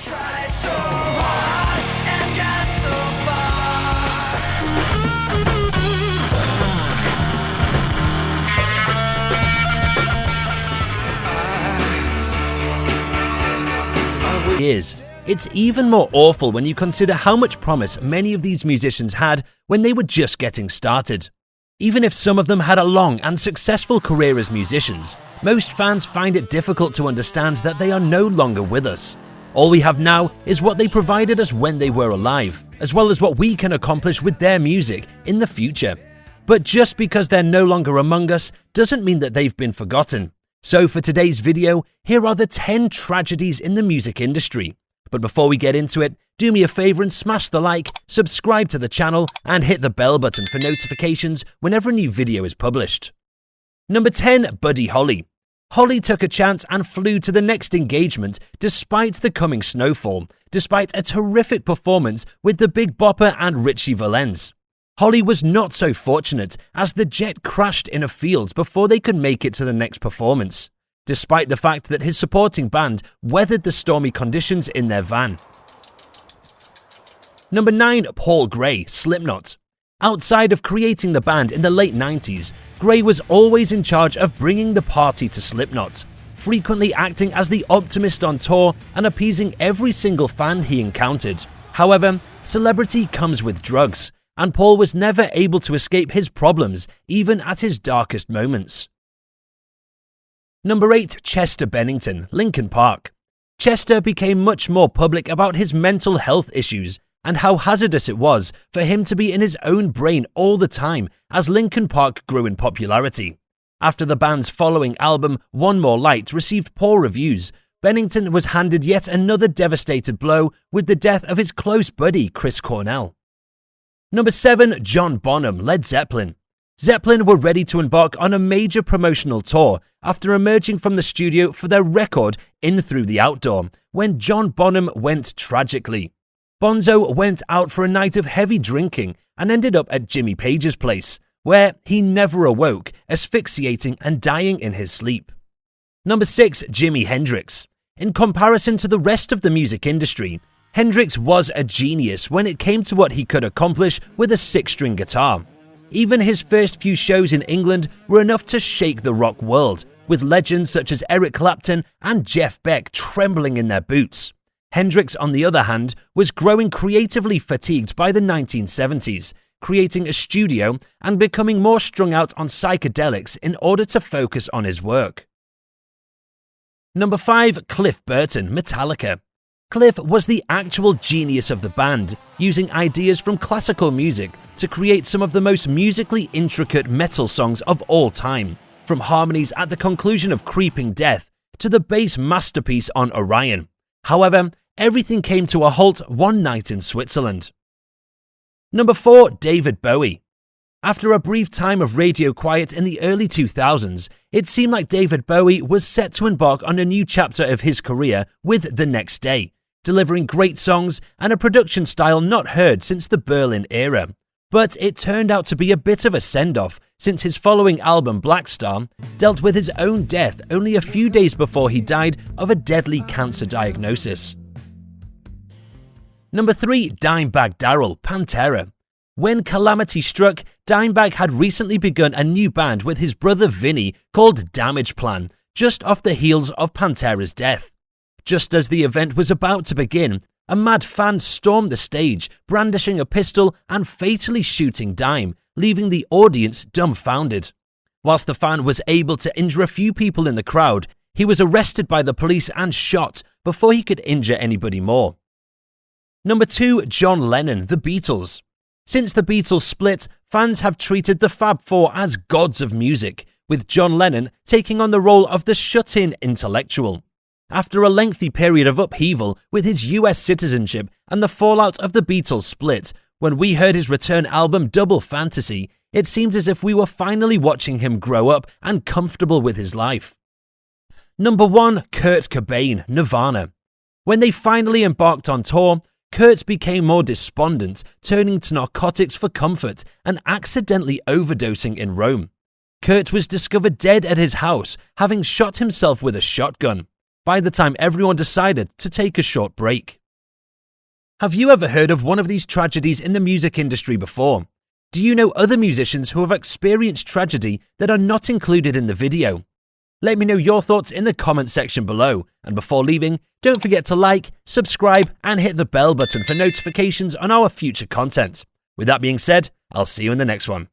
tried so hard and got so far. It's even more awful when you consider how much promise many of these musicians had when they were just getting started. Even if some of them had a long and successful career as musicians, most fans find it difficult to understand that they are no longer with us. All we have now is what they provided us when they were alive, as well as what we can accomplish with their music in the future. But just because they're no longer among us doesn't mean that they've been forgotten. So for today's video, here are the 10 tragedies in the music industry. But before we get into it, do me a favor and smash the like, subscribe to the channel, and hit the bell button for notifications whenever a new video is published. Number 10. Buddy Holly. Holly took a chance and flew to the next engagement despite the coming snowfall, despite a terrific performance with the Big Bopper and Richie Valens. Holly was not so fortunate as the jet crashed in a field before they could make it to the next performance, despite the fact that his supporting band weathered the stormy conditions in their van. Number 9. Paul Gray, Slipknot. Outside of creating the band in the late 90s, Gray was always in charge of bringing the party to Slipknot, frequently acting as the optimist on tour and appeasing every single fan he encountered. However, celebrity comes with drugs, and Paul was never able to escape his problems even at his darkest moments. Number 8. Chester Bennington, Linkin Park. Chester became much more public about his mental health issues and how hazardous it was for him to be in his own brain all the time as Linkin Park grew in popularity. After the band's following album, One More Light, received poor reviews, Bennington was handed yet another devastated blow with the death of his close buddy Chris Cornell. Number 7. John Bonham, Led Zeppelin. Zeppelin were ready to embark on a major promotional tour after emerging from the studio for their record In Through the Outdoor, when John Bonham went tragically. Bonzo went out for a night of heavy drinking and ended up at Jimmy Page's place, where he never awoke, asphyxiating and dying in his sleep. Number 6. Jimi Hendrix. In comparison to the rest of the music industry, Hendrix was a genius when it came to what he could accomplish with a 6-string guitar. Even his first few shows in England were enough to shake the rock world, with legends such as Eric Clapton and Jeff Beck trembling in their boots. Hendrix, on the other hand, was growing creatively fatigued by the 1970s, creating a studio and becoming more strung out on psychedelics in order to focus on his work. Number 5. Cliff Burton, Metallica. Cliff was the actual genius of the band, using ideas from classical music to create some of the most musically intricate metal songs of all time, from harmonies at the conclusion of Creeping Death to the bass masterpiece on Orion. However, everything came to a halt one night in Switzerland. Number 4. David Bowie. After a brief time of radio quiet in the early 2000s, it seemed like David Bowie was set to embark on a new chapter of his career with The Next Day, delivering great songs and a production style not heard since the Berlin era. But it turned out to be a bit of a send-off, since his following album, Black Star, dealt with his own death only a few days before he died of a deadly cancer diagnosis. Number 3. Dimebag Darrell, Pantera. When calamity struck, Dimebag had recently begun a new band with his brother Vinny called Damage Plan, just off the heels of Pantera's death. Just as the event was about to begin, a mad fan stormed the stage, brandishing a pistol and fatally shooting Dime, leaving the audience dumbfounded. Whilst the fan was able to injure a few people in the crowd, he was arrested by the police and shot before he could injure anybody more. Number 2. John Lennon, The Beatles. Since the Beatles split, fans have treated the Fab Four as gods of music, with John Lennon taking on the role of the shut-in intellectual. After a lengthy period of upheaval with his US citizenship and the fallout of the Beatles split, when we heard his return album Double Fantasy, it seemed as if we were finally watching him grow up and comfortable with his life. Number 1. Kurt Cobain, Nirvana. When they finally embarked on tour, Kurt became more despondent, turning to narcotics for comfort and accidentally overdosing in Rome. Kurt was discovered dead at his house, having shot himself with a shotgun. by the time everyone decided to take a short break. Have you ever heard of one of these tragedies in the music industry before? Do you know other musicians who have experienced tragedy that are not included in the video? Let me know your thoughts in the comments section below, and before leaving, don't forget to like, subscribe, and hit the bell button for notifications on our future content. With that being said, I'll see you in the next one.